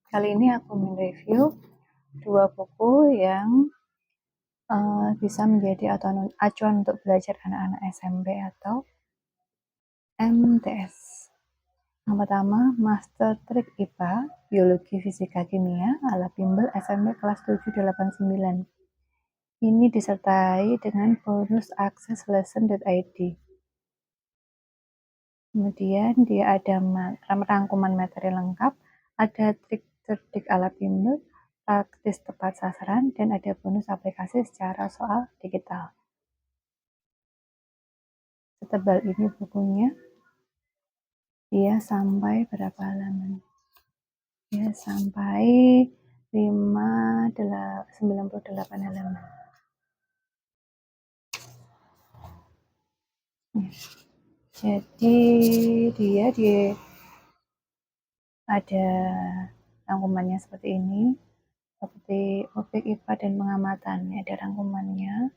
Kali ini aku mereview 2 buku yang bisa menjadi acuan untuk belajar anak-anak SMP atau MTS. Yang pertama, Master Trik IPA, Biologi Fisika Kimia ala Bimbel SMP kelas 789. Ini disertai dengan bonus akses lesson.id. Kemudian dia ada rangkuman materi lengkap, ada trik cerdik ala bimbel, praktis tepat sasaran, dan ada bonus aplikasi secara soal digital. Setebal ini bukunya. Dia sampai berapa halaman? Dia sampai 98 halaman. Jadi dia ada rangkumannya seperti ini, seperti objek IPA dan pengamatan. Ini ada rangkumannya.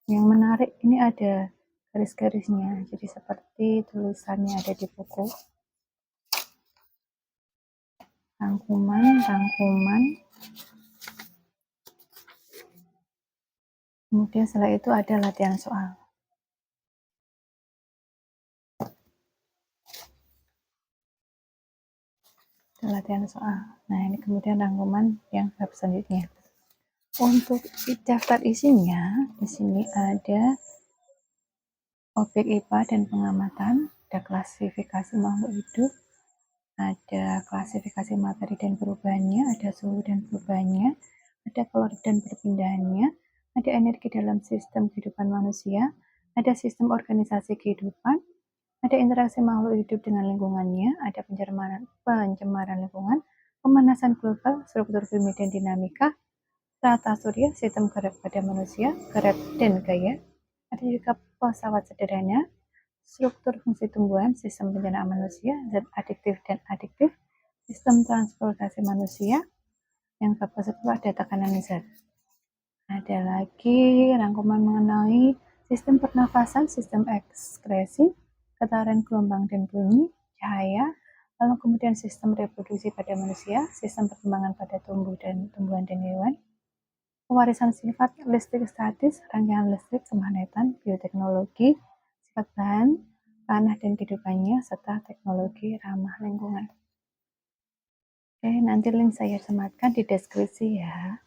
Yang menarik ini ada garis-garisnya, jadi seperti tulisannya ada di buku. Rangkuman. Kemudian setelah itu ada latihan soal. Nah, ini kemudian rangkuman yang bab selanjutnya. Untuk daftar isinya, di sini ada objek IPA dan pengamatan, ada klasifikasi makhluk hidup, ada klasifikasi materi dan perubahannya, ada suhu dan perubahannya, ada kalori dan perpindahannya, ada energi dalam sistem kehidupan manusia, ada sistem organisasi kehidupan, ada interaksi makhluk hidup dengan lingkungannya, ada pencemaran lingkungan, pemanasan global, struktur bumi dan dinamika, strata surya, sistem gerak pada manusia, gerak dan gaya, ada juga pesawat sederhana, struktur fungsi tumbuhan, sistem pencernaan manusia, zat adiktif dan adiktif, sistem transportasi manusia, yang bab ke-10 ada tekanan zat. Ada lagi rangkuman mengenai sistem pernafasan, sistem ekskresi, getaran gelombang dan bunyi, cahaya, lalu kemudian sistem reproduksi pada manusia, sistem perkembangan pada tumbuhan dan hewan, pewarisan sifat, listrik statis, rangkaian listrik, kemagnetan, bioteknologi, sifat bahan, tanah dan kehidupannya, serta teknologi ramah lingkungan. Oke, nanti link saya sematkan di deskripsi ya.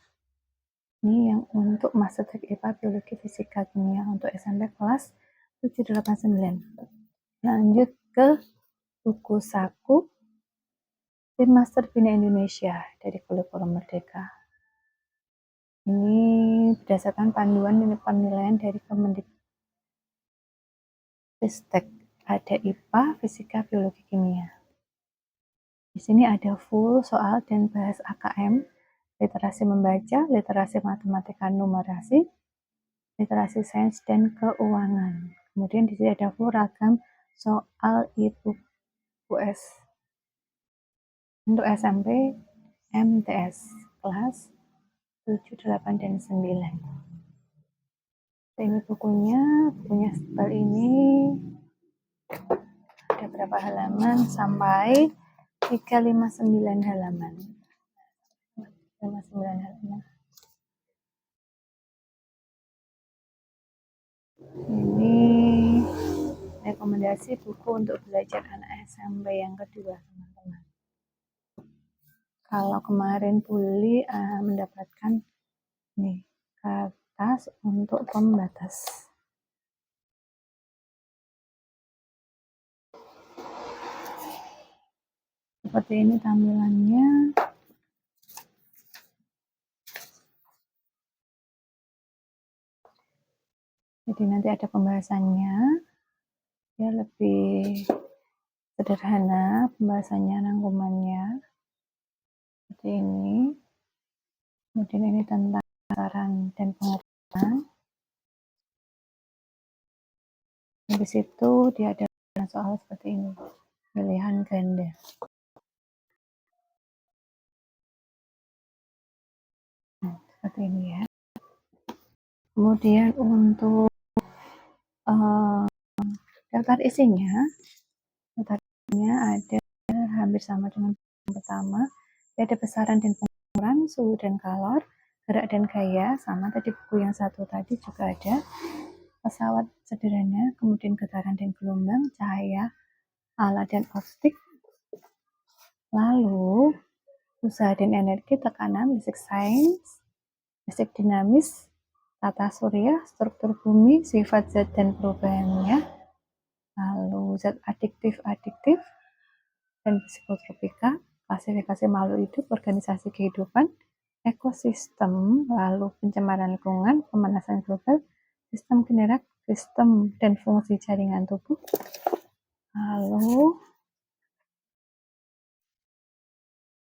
Ini yang untuk Master Trik IPA Biologi Fisika Kimia untuk SMP kelas 789. Lanjut ke buku saku Tim Master Bina Indonesia dari Kurikulum Merdeka. Ini berdasarkan panduan penilaian dari Kemendikbudristek. Ada IPA, Fisika, Biologi, Kimia. Di sini ada full soal dan bahas AKM, literasi membaca, literasi matematika numerasi, literasi sains dan keuangan. Kemudian di sini ada full ragam soal IPUS untuk SMP MTS kelas 7, 8, dan 9. Ini bukunya setebal ini, ada berapa halaman? Sampai 359 halaman. 359 halaman. Ini rekomendasi buku untuk belajar anak SMP yang kedua, teman-teman. Kalau kemarin Puli mendapatkan nih kertas untuk pembatas. Seperti ini tampilannya. Jadi nanti ada pembahasannya. Ya lebih sederhana pembahasannya, rangkumannya. Seperti ini. Kemudian ini tentang saran dan pengertian. Habis itu dia ada soal seperti ini, pilihan ganda. Nah, seperti ini ya. Kemudian untuk daftar isinya ada hampir sama dengan Yang pertama, ada besaran dan pengukuran suhu dan kalor, gerak dan gaya, sama tadi buku yang satu tadi juga ada. Pesawat sederhana, kemudian getaran dan gelombang, cahaya, alat dan optik. Lalu, usaha dan energi, tekanan, listrik sains, listrik dinamis, tata surya, struktur bumi, sifat zat dan perubahannya, lalu zat adiktif dan psikotropika, klasifikasi makhluk hidup, organisasi kehidupan, ekosistem, lalu pencemaran lingkungan, pemanasan global, sistem generat, sistem dan fungsi jaringan tubuh, lalu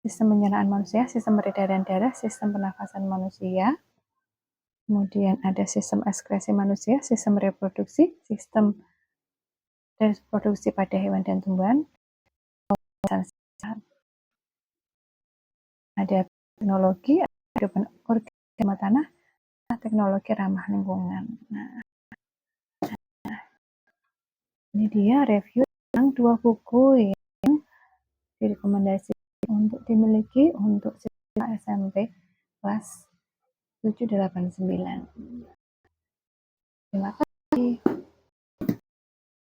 sistem pencernaan manusia, sistem peredaran darah, sistem pernafasan manusia, kemudian ada sistem ekskresi manusia, sistem reproduksi, sistem reproduksi pada hewan dan tumbuhan, ada teknologi, ada organisme tanah, teknologi ramah lingkungan. Nah, ini dia review tentang 2 buku yang direkomendasikan untuk dimiliki untuk siswa SMP kelas 7, 8, 9. Terima kasih.